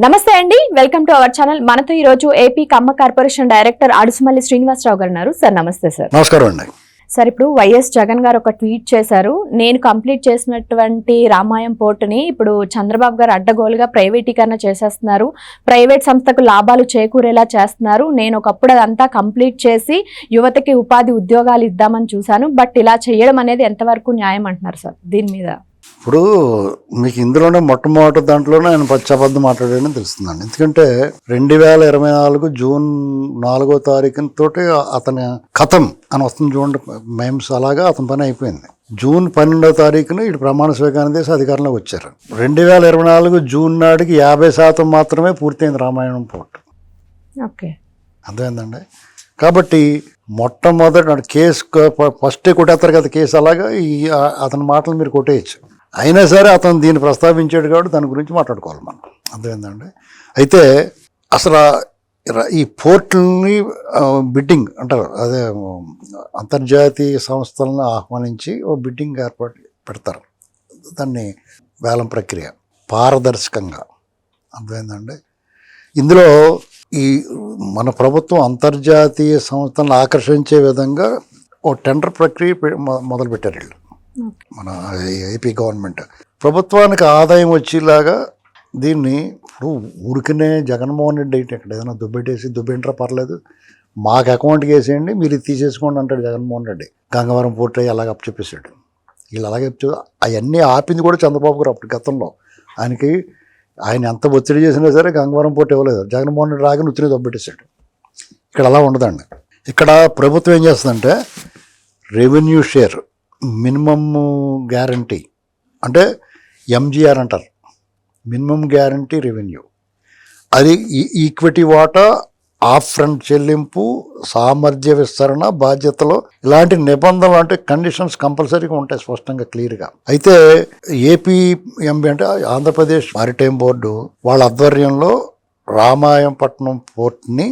నమస్తే అండి, welcome to our channel. మనతో ఈ రోజు ఏపీ కమ్మ కార్పొరేషన్ డైరెక్టర్ అడుసుమల్లి శ్రీనివాసరావు గారు ఉన్నారు. సార్ నమస్తే. సార్ నమస్కారం అండి. సార్, ఇప్పుడు వైఎస్ జగన్ గారు ఒక ట్వీట్ చేశారు. నేను కంప్లీట్ చేసినటువంటి రామాయం పోర్టుని ఇప్పుడు చంద్రబాబు గారు అడ్డగోలుగా ప్రైవేటీకరణ చేసేస్తున్నారు, ప్రైవేట్ సంస్థకు లాభాలు చేకూరేలా చేస్తున్నారు. నేను ఒకప్పుడు అదంతా కంప్లీట్ చేసి యువతకి ఉపాధి ఉద్యోగాలు ఇద్దామని చూశాను, బట్ ఇలా చేయడం అనేది ఎంతవరకు న్యాయం అంటున్నారు సార్ దీని మీద? ఇప్పుడు మీకు ఇందులోనే మొట్టమొదటి దాంట్లోనే ఆయన పచ్చబద్ధం మాట్లాడాడని తెలుస్తుందండి. ఎందుకంటే 2024 జూన్ 4వ తారీఖుతోటి అతని కథం అని వస్తుంది చూడండి మేమ్స్, అలాగా అతని పని అయిపోయింది. జూన్ 12వ తారీఖున ఇటు ప్రమాణ స్వీకారం చేసి అధికారంలోకి వచ్చారు. 2024 జూన్ నాటికి 50% మాత్రమే పూర్తయింది రామాయణం పోర్ట్. ఓకే, అర్థమైందండి. కాబట్టి మొట్టమొదటి కేసు ఫస్టే కొట్టేస్తారు కదా కేసు, అలాగా అతని మాటలు మీరు కొట్టేయచ్చు. అయినా సరే అతను దీన్ని ప్రస్తావించాడు కాబట్టి దాని గురించి మాట్లాడుకోవాలి మనం. అర్థమైందండి. అయితే అసలు ఈ పోర్టుల్ని బిడ్డింగ్ అంటారు, అదే అంతర్జాతీయ సంస్థలను ఆహ్వానించి ఓ బిడ్డింగ్ ఏర్పాటు పెడతారు. దాన్ని వేలం ప్రక్రియ పారదర్శకంగా. అర్థమైందండి. ఇందులో ఈ మన ప్రభుత్వం అంతర్జాతీయ సంస్థలను ఆకర్షించే విధంగా ఓ టెండర్ ప్రక్రియ మొదలుపెట్టారు వీళ్ళు. మన ఏపీ గవర్నమెంట్ ప్రభుత్వానికి ఆదాయం వచ్చేలాగా దీన్ని ఇప్పుడు ఊరికనే జగన్మోహన్ రెడ్డి అయితే ఇక్కడ ఏదైనా దుబ్బెంట్రా పర్లేదు, మాకు అకౌంట్కి వేసేయండి, మీరు ఇది తీసేసుకోండి అంటాడు జగన్మోహన్ రెడ్డి. గంగవరం పోర్ట్ అయ్యి అలాగే అప్పచెప్పేశాడు. వీళ్ళు అలాగే అవన్నీ ఆపింది కూడా చంద్రబాబు గారు అప్పుడు గతంలో. ఆయన ఎంత ఒత్తిడి చేసినా సరే గంగవరం పోర్ట్ ఇవ్వలేదు. జగన్మోహన్ రెడ్డి రాగానే ఉత్తిని దొబ్బెట్టేశాడు. ఇక్కడ అలా ఉండదండి. ఇక్కడ ప్రభుత్వం ఏం చేస్తుందంటే రెవెన్యూ షేర్, మినిమమ్ గ్యారంటీ అంటే ఎంజీఆర్ అంటారు, మినిమం గ్యారంటీ రెవెన్యూ. అది ఈక్విటీ వాటా, ఆఫ్ ఫ్రంట్ చెల్లింపు, సామర్థ్య విస్తరణ, బాధ్యతలు, ఇలాంటి నిబంధనలు అంటే కండిషన్స్ కంపల్సరీగా ఉంటాయి స్పష్టంగా క్లియర్గా. అయితే ఏపీఎంబి అంటే ఆంధ్రప్రదేశ్ మారిటైమ్ బోర్డు వాళ్ళ ఆధ్వర్యంలో Ramayapatnam పోర్ట్ని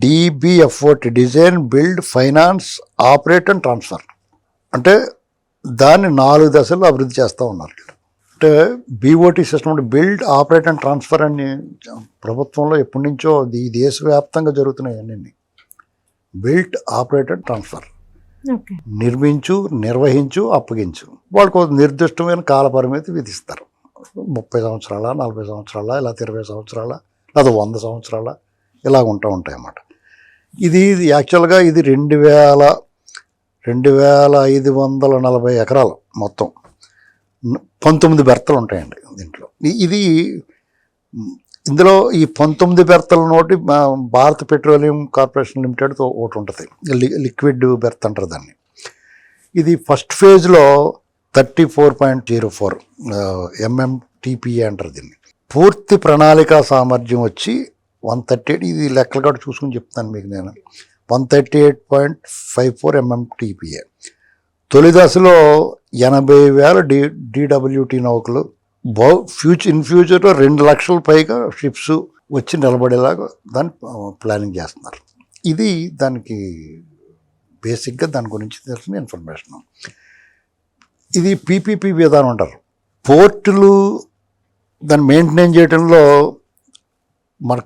DBFOT design, build, finance, operate and transfer అంటే దాన్ని 4 దశల్లో అభివృద్ధి చేస్తూ ఉన్నారు. అంటే BOT సిస్టమ్ అంటే బిల్డ్, ఆపరేట్ అండ్ ట్రాన్స్ఫర్ అని ప్రభుత్వంలో ఎప్పటి నుంచో ఈ దేశవ్యాప్తంగా జరుగుతున్నాయి అన్నీ. బిల్డ్, ఆపరేట్ అండ్ ట్రాన్స్ఫర్, నిర్మించు, నిర్వహించు, అప్పగించు. వాళ్ళకు నిర్దిష్టమైన కాల పరిమితి విధిస్తారు. 30 సంవత్సరాల, 40 సంవత్సరాల, ఇలా 20 సంవత్సరాల, లేదా 100 సంవత్సరాల, ఇలా ఉంటాయి అన్నమాట. ఇది యాక్చువల్గా ఇది 2,540 ఎకరాలు మొత్తం, 19 బెర్తలు ఉంటాయండి దీంట్లో. ఇందులో ఈ 19 బెర్తల నోటి భారత పెట్రోలియం కార్పొరేషన్ లిమిటెడ్తో ఒకటి ఉంటుంది, లిక్విడ్ బెర్త్ అంటారు దాన్ని. ఇది ఫస్ట్ ఫేజ్లో 34.04 MMTPA అంటారు దీన్ని. పూర్తి ప్రణాళికా సామర్థ్యం వచ్చి 138, ఇది లెక్కలు కూడా చూసుకుని చెప్తాను మీకు నేను, 138.54 MMTPA. తొలి దశలో 80,000 DWT నౌకలు, ఇన్ ఫ్యూచర్లో 2 లక్షల పైగా షిప్స్ వచ్చి నిలబడేలాగా దాన్ని ప్లానింగ్ చేస్తున్నారు. ఇది దానికి బేసిక్గా దాని గురించి తెలిసిన ఇన్ఫర్మేషన్. ఇది PPP విధానం అంటారు. పోర్టులు దాన్ని మెయింటైన్ చేయడంలో మన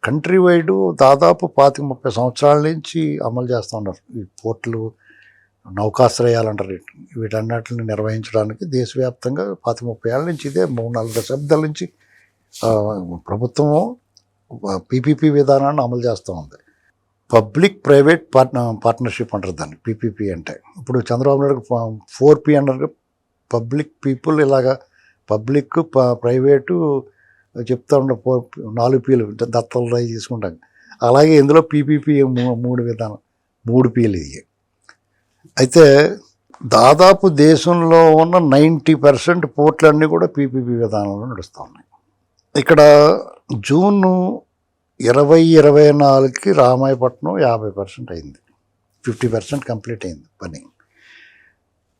కంట్రీ వైడ్ దాదాపు 25-30 సంవత్సరాల నుంచి అమలు చేస్తూ ఉన్నారు. ఈ పోర్టులు, నౌకాశ్రయాలు అంటారు, వీటన్నిటిని నిర్వహించడానికి దేశవ్యాప్తంగా 25-30 ఏళ్ళ నుంచి, ఇదే 3-4 దశాబ్దాల నుంచి ప్రభుత్వం PPP విధానాన్ని అమలు చేస్తూ ఉంది. పబ్లిక్ ప్రైవేట్ పార్ట్నర్షిప్ అంటారు దాన్ని PPP అంటే. ఇప్పుడు చంద్రబాబు నాయుడు 4P అన్నారు, పబ్లిక్ పీపుల్, ఇలాగా పబ్లిక్ ప్రైవేటు చెప్తా ఉండే 4 Pలు దత్తలు రై తీసుకుంటాం. అలాగే ఇందులో PPP 3 విధానం, 3 Pలు ఇది. అయితే దాదాపు దేశంలో ఉన్న 90% పోర్ట్లన్నీ కూడా PPP విధానంలో నడుస్తూ ఉన్నాయి. ఇక్కడ జూన్ 2024కి రామాయపట్నం 50% అయింది, 50% కంప్లీట్ అయింది పని.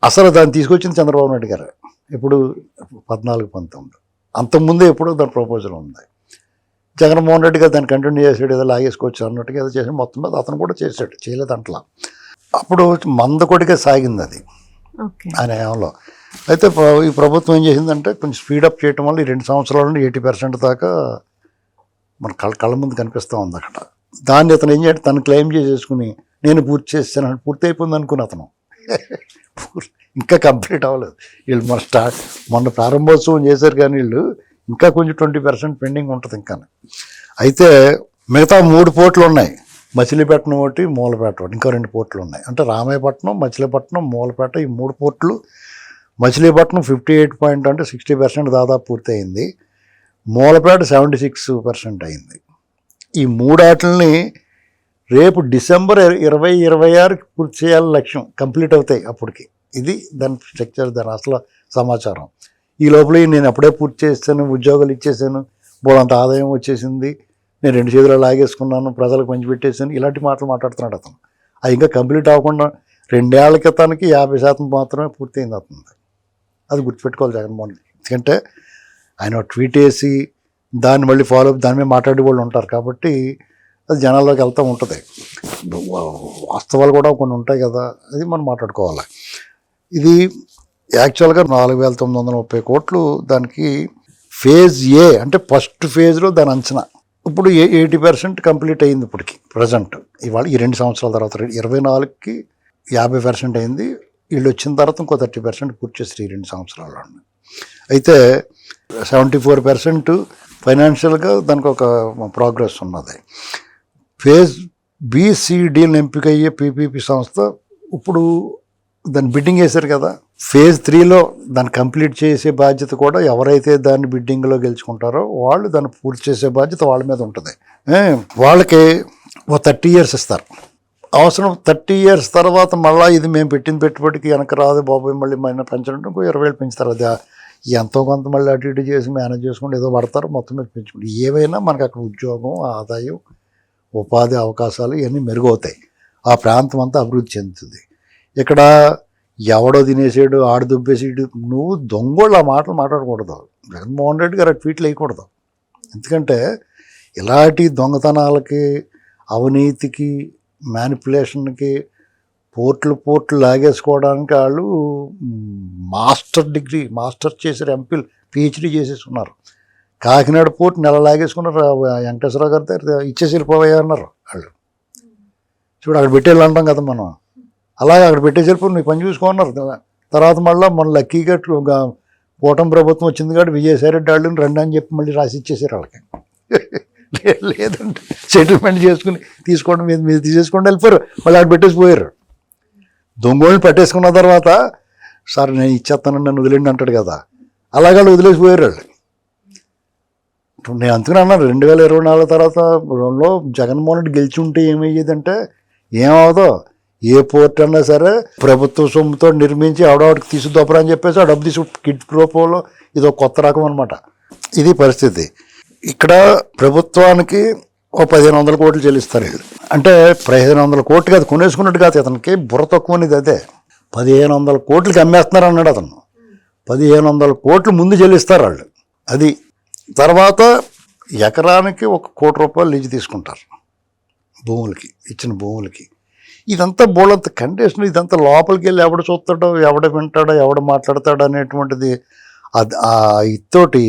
అసలు దాన్ని తీసుకొచ్చింది చంద్రబాబు నాయుడు గారు. ఇప్పుడు 14-19 అంతకుముందే ఎప్పుడో దాని ప్రపోజల్ ఉంది. జగన్మోహన్ రెడ్డి గారు దాన్ని కంటిన్యూ చేసాడు, ఏదో లాగేసుకోవచ్చు అన్నట్టుగా ఏదో చేసి మొత్తం మీద అతను కూడా చేశాడు, చేయలేదు అంటలా. అప్పుడు మందకొడిగా సాగింది అది ఆయన ఏమలో. అయితే ఈ ప్రభుత్వం ఏం చేసిందంటే కొంచెం స్పీడప్ చేయడం వల్ల ఈ 2 సంవత్సరాల నుండి 80% దాకా మన కళ్ళ ముందు కనిపిస్తూ ఉంది అక్కడ. దాన్ని అతను ఏం చేయాలి, తను క్లెయిమ్ చేసేసుకుని నేను పూర్తి చేస్తాను, పూర్తి అయిపోయింది అనుకుని అతను ఇంకా కంప్లీట్ అవ్వలేదు. వీళ్ళు మొన్న ప్రారంభోత్సవం చేశారు కానీ వీళ్ళు ఇంకా కొంచెం 20% పెండింగ్ ఉంటుంది ఇంకా. అయితే మిగతా 3 పోర్ట్లు ఉన్నాయి, మచిలీపట్నం ఒకటి, మూలపేట ఒకటి, ఇంకా 2 పోర్ట్లు ఉన్నాయి. అంటే రామాయపట్నం, మచిలీపట్నం, మూలపేట, ఈ 3 పోర్ట్లు. మచిలీపట్నం 58 అంటే 60% దాదాపు పూర్తి అయింది. మూలపేట 76% అయింది. ఈ 3 ఆటల్ని రేపు డిసెంబర్ 2026 పూర్తి చేయాలని లక్ష్యం, కంప్లీట్ అవుతాయి అప్పటికి. ఇది దాని స్ట్రక్చర్, దాని అసలు సమాచారం. ఈ లోపల నేను అప్పుడే పూర్తి చేస్తాను, ఉద్యోగాలు ఇచ్చేసాను, బోలంత ఆదాయం వచ్చేసింది, నేను 2 చేతులు లాగేసుకున్నాను, ప్రజలకు పంచిపెట్టేసాను, ఇలాంటి మాటలు మాట్లాడుతున్నాడు అతను. అది ఇంకా కంప్లీట్ అవ్వకుండా 2 ఏళ్ల క్రితానికి 50% మాత్రమే పూర్తయింది అతను. అది గుర్తుపెట్టుకోవాలి జగన్మోహన్ రెడ్డి. ఎందుకంటే ఆయన ట్వీట్ వేసి దాన్ని మళ్ళీ ఫాలో అప్ దాని మీద మాట్లాడే వాళ్ళు ఉంటారు కాబట్టి అది జనాల్లోకి వెళ్తూ ఉంటుంది. వాస్తవాలు కూడా కొన్ని ఉంటాయి కదా, అది మనం మాట్లాడుకోవాలి. ఇది యాక్చువల్గా 4,930 కోట్లు దానికి ఫేజ్ ఏ, అంటే ఫస్ట్ ఫేజ్లో దాని అంచనా. ఇప్పుడు 80% కంప్లీట్ అయింది ఇప్పటికి ప్రజెంట్. ఇవాళ ఈ 2 సంవత్సరాల తర్వాత 24కి 50% అయింది. వీళ్ళు వచ్చిన తర్వాత ఇంకో 30% పూర్తి చేస్తారు ఈ 2 సంవత్సరాల్లో. అయితే 74% ఫైనాన్షియల్గా దానికి ఒక ప్రోగ్రెస్ ఉన్నది. ఫేజ్ బిసిడిని ఎంపిక అయ్యే పీపీపీ సంస్థ ఇప్పుడు దాన్ని బిడ్డింగ్ వేశారు కదా. ఫేజ్ 3లో దాన్ని కంప్లీట్ చేసే బాధ్యత కూడా ఎవరైతే దాన్ని బిడ్డింగ్లో గెలుచుకుంటారో వాళ్ళు దాన్ని పూర్తి చేసే బాధ్యత వాళ్ళ మీద ఉంటుంది. వాళ్ళకి 30 years ఇస్తారు. అవసరం 30 years తర్వాత మళ్ళీ ఇది మేము పెట్టిన పెట్టుబడికి వెనక రాదు బాబోయ్, మళ్ళీ మన పెంచడం ఇంకో 20,000 పెంచుతారు. అది ఎంతో కొంత మళ్ళీ అటు ఇటు చేసి మేనేజ్ చేసుకుంటే ఏదో పడతారు, మొత్తం మీద పెంచుకుంటారు. ఏవైనా మనకు అక్కడ ఉద్యోగం, ఆదాయం, ఉపాధి అవకాశాలు ఇవన్నీ మెరుగవుతాయి. ఆ ప్రాంతం అంతా అభివృద్ధి చెందుతుంది. ఇక్కడ ఎవడో తినేసాడు, ఆడు దుబ్బేసాడు, నువ్వు దొంగోళ్ళు ఆ మాటలు మాట్లాడకూడదు. జగన్మోహన్ రెడ్డి గారు ట్వీట్లు వేయకూడదు. ఎందుకంటే ఇలాంటి దొంగతనాలకి, అవినీతికి, మ్యానిపులేషన్కి, పోర్ట్లు లాగేసుకోవడానికి వాళ్ళు మాస్టర్ చేశారు. ఎంపీలు పిహెచ్డీ చేసేసి ఉన్నారు. కాకినాడ పోర్ట్ నెల లాగేసుకున్నారు. వెంకటేశ్వరరావు గారి దగ్గర ఇచ్చేసి వెళ్ళిపోయా అన్నారు వాళ్ళు. చూడు అక్కడ పెట్టేళ్ళు అంటాం కదా మనం, అలాగే అక్కడ పెట్టేసి వెళ్ళిపోయి నీ పని చూసుకున్నారు. తర్వాత మళ్ళీ మన లక్కీగా కూటమి ప్రభుత్వం వచ్చింది కాబట్టి విజయసాయిరెడ్డి వాళ్ళని రండి అని చెప్పి మళ్ళీ రాసి ఇచ్చేసారు వాళ్ళకి. లేదంటే సెటిల్మెంట్ చేసుకుని తీసుకోవడం మీరు తీసేసుకోండి వెళ్ళిపోయారు. మళ్ళీ అక్కడ పెట్టేసిపోయారు. దొంగోళ్ళని పట్టేసుకున్న తర్వాత సార్ నేను ఇచ్చేస్తానని నన్ను వదిలేండి అంటాడు కదా, అలాగే వాళ్ళు వదిలేసిపోయారు వాళ్ళు. నేను అందుకని అన్నాను 2024 తర్వాత జగన్మోహన్ రెడ్డి గెలిచి ఉంటే ఏమయ్యేదంటే ఏమవుదో, ఏ పోర్ట్ అన్నా సరే ప్రభుత్వ సొమ్ముతో నిర్మించి ఆవిడవాడికి తీసుదోపరా అని చెప్పేసి ఆ డబ్బు తీసు కిట్ రూపంలో ఇదో కొత్త రకం అనమాట. ఇది పరిస్థితి. ఇక్కడ ప్రభుత్వానికి ఓ 1,500 కోట్లు చెల్లిస్తారు వీళ్ళు. అంటే 1,500 కోట్లు కాదు, కొనేసుకున్నట్టు కాదు, అతనికి బుర్ర తక్కువ అనేది అదే. 1,500 కోట్లకి అమ్మేస్తున్నారు అన్నాడు అతను. 1,500 కోట్లు ముందు చెల్లిస్తారు వాళ్ళు. అది తర్వాత ఎకరానికి 1 కోటి రూపాయలు లీజు తీసుకుంటారు భూములకి, ఇచ్చిన భూములకి. ఇదంతా బోలంత కండిషన్. ఇదంతా లోపలికి వెళ్ళి ఎవడు చూస్తాడో, ఎవడ వింటాడో, ఎవడ మాట్లాడతాడో అనేటువంటిది ఇతోటి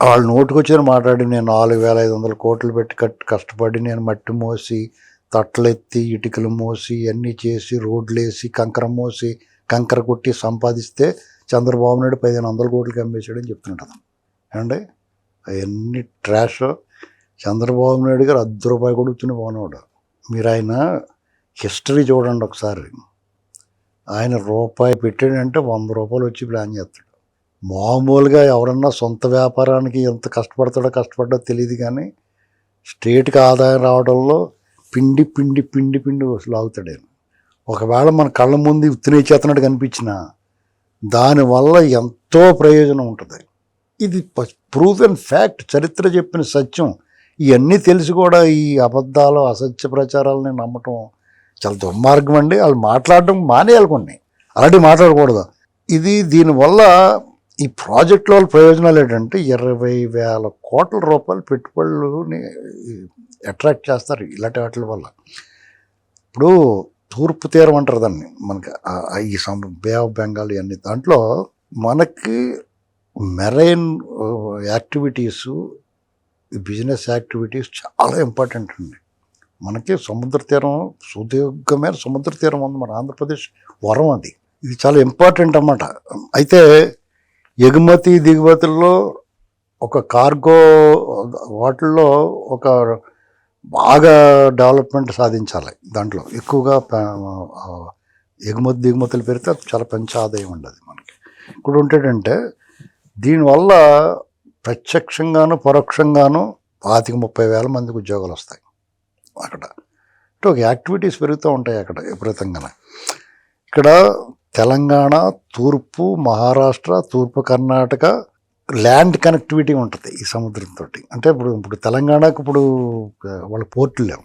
వాళ్ళు నోటుకొచ్చిన మాట్లాడి నేను 4,500 కోట్లు పెట్టి కష్టపడి నేను మట్టి మోసి, తట్టలెత్తి, ఇటుకలు మోసి, అన్నీ చేసి, రోడ్లు వేసి, కంకర మోసి, కంకర కొట్టి సంపాదిస్తే చంద్రబాబు నాయుడు 1,500 కోట్లకి అమ్మేశాడని చెప్తున్నాడు అతను. ఏమండి అవన్నీ ట్రాష్. చంద్రబాబు నాయుడు గారు ₹10 కూడా వచ్చిన పోనవాడు. మీరు ఆయన హిస్టరీ చూడండి ఒకసారి. ఆయన రూపాయి పెట్టాడంటే 100 రూపాయలు వచ్చి ప్లాన్ చేస్తాడు. మామూలుగా ఎవరన్నా సొంత వ్యాపారానికి ఎంత కష్టపడ్డో తెలియదు కానీ స్టేట్కి ఆదాయం రావడంలో పిండి పిండి పిండి పిండి లాగుతాడు ఆయన. ఒకవేళ మన కళ్ళ ముందు ఉత్తినే చేతనట్టు కనిపించినా దానివల్ల ఎంతో ప్రయోజనం ఉంటుంది. ఇది ప్రూఫ్ అండ్ ఫ్యాక్ట్, చరిత్ర చెప్పిన సత్యం. ఇవన్నీ తెలిసి కూడా ఈ అబద్ధాలు, అసత్య ప్రచారాలని నమ్మటం చాలా దుర్మార్గం అండి. వాళ్ళు మాట్లాడడం మానేయాలి, కొన్ని అలాంటివి మాట్లాడకూడదు. దీనివల్ల ఈ ప్రాజెక్టుల వల్ల ప్రయోజనాలు ఏంటంటే 20,000 కోట్ల రూపాయలు పెట్టుబడులని అట్రాక్ట్ చేస్తారు ఇలాంటి వాటి వల్ల. ఇప్పుడు తూర్పు తీరం అంటారు దాన్ని, మనకి ఈ బే ఆఫ్ బెంగాల్ ఇవన్నీ. దాంట్లో మనకి మెరైన్ యాక్టివిటీసు ఈ బిజినెస్ యాక్టివిటీస్ చాలా ఇంపార్టెంట్ అండి. మనకి సముద్ర తీరం, సుదీర్ఘమైన సముద్ర తీరం ఉంది మన ఆంధ్రప్రదేశ్, వరం అది. ఇది చాలా ఇంపార్టెంట్ అన్నమాట. అయితే ఎగుమతి దిగుమతుల్లో ఒక కార్గో వాటిల్లో ఒక బాగా డెవలప్మెంట్ సాధించాలి. దాంట్లో ఎక్కువగా ఎగుమతి దిగుమతులు పెరిగితే చాలా పెంచే ఆదాయం ఉండదు మనకి. ఇప్పుడు ఉంటాడంటే దీనివల్ల ప్రత్యక్షంగాను పరోక్షంగాను 25,000 మందికి ఉద్యోగాలు వస్తాయి అక్కడ. అంటే ఒక యాక్టివిటీస్ పెరుగుతూ ఉంటాయి అక్కడ విపరీతంగా. ఇక్కడ తెలంగాణ, తూర్పు మహారాష్ట్ర, తూర్పు కర్ణాటక ల్యాండ్ కనెక్టివిటీ ఉంటుంది ఈ సముద్రంతో. అంటే ఇప్పుడు తెలంగాణకు ఇప్పుడు వాళ్ళ పోర్టులు లేవు,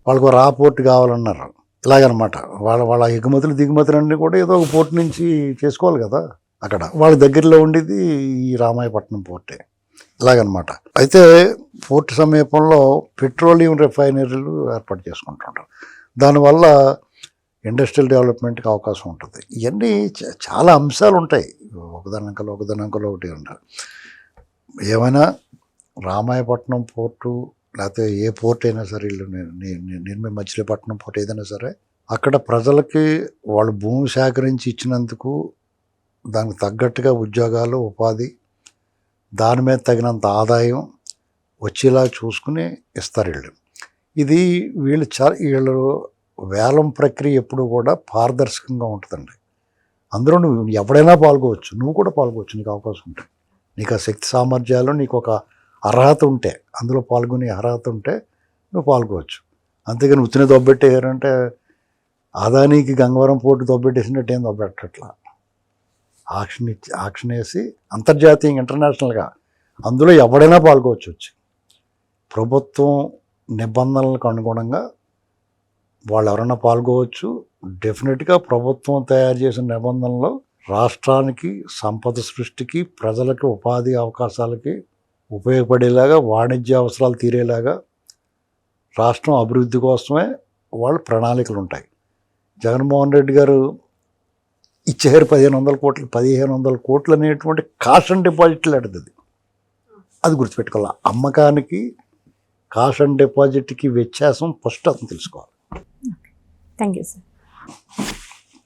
వాళ్ళకు రా పోర్ట్ కావాలన్నారు. ఇలాగనమాట వాళ్ళ ఎగుమతులు దిగుమతులన్నీ కూడా ఏదో ఒక పోర్ట్ నుంచి చేసుకోవాలి కదా. అక్కడ వాళ్ళ దగ్గరలో ఉండేది ఈ రామాయపట్నం పోర్టే. ఇలాగనమాట. అయితే పోర్టు సమీపంలో పెట్రోలియం రిఫైనరీలు ఏర్పాటు చేసుకుంటుంటారు. దానివల్ల ఇండస్ట్రియల్ డెవలప్మెంట్కి అవకాశం ఉంటుంది. ఇవన్నీ చాలా అంశాలు ఉంటాయి, ఒకదానికలో ఒకటి ఉంటాయి. ఏమైనా రామాయపట్నం పోర్టు లేకపోతే ఏ పోర్ట్ అయినా సరే, నిర్మి మచిలీపట్నం పోర్ట్ ఏదైనా సరే, అక్కడ ప్రజలకి వాళ్ళు భూమి సేకరించి ఇచ్చినందుకు దానికి తగ్గట్టుగా ఉద్యోగాలు, ఉపాధి, దాని మీద తగినంత ఆదాయం వచ్చేలా చూసుకుని ఇస్తారు వీళ్ళు. ఇది వీళ్ళు వేలం ప్రక్రియ ఎప్పుడు కూడా పారదర్శకంగా ఉంటుందండి. అందులో నువ్వు ఎవడైనా పాల్గొవచ్చు, నువ్వు కూడా పాల్గొవచ్చు, నీకు అవకాశం ఉంటే, నీకు ఆ శక్తి సామర్థ్యాలు, నీకు ఒక అర్హత ఉంటే, అందులో పాల్గొనే అర్హత ఉంటే నువ్వు పాల్గొవచ్చు. అంతేగాని ఉత్తిన దొబ్బెట్టేయారంటే ఆదానికి గంగవరం పోర్టు దొబ్బెట్టేసినట్టు ఏం దొబ్బెట్టట్లా. ఆక్షన్ వేసి అంతర్జాతీయంగా ఇంటర్నేషనల్గా అందులో ఎవడైనా పాల్గొవచ్చు. వచ్చి ప్రభుత్వం నిబంధనలకు అనుగుణంగా వాళ్ళు ఎవరైనా పాల్గొవచ్చు. డెఫినెట్గా ప్రభుత్వం తయారు చేసిన నిబంధనలు రాష్ట్రానికి సంపద సృష్టికి, ప్రజలకు ఉపాధి అవకాశాలకి ఉపయోగపడేలాగా, వాణిజ్య అవసరాలు తీరేలాగా, రాష్ట్రం అభివృద్ధి కోసమే వాళ్ళ ప్రణాళికలు ఉంటాయి. జగన్మోహన్ రెడ్డి గారు ఇచ్చారు 1,500 కోట్లు, 1,500 కోట్లు అనేటువంటి కాష్ అండ్ డిపాజిట్లు అడుగుతుంది. అది గుర్తుపెట్టుకోవాలి. అమ్మకానికి కాష్ అండ్ డిపాజిట్కి వ్యత్యాసం ఫస్ట్ అతను తెలుసుకోవాలి. Thank you sir.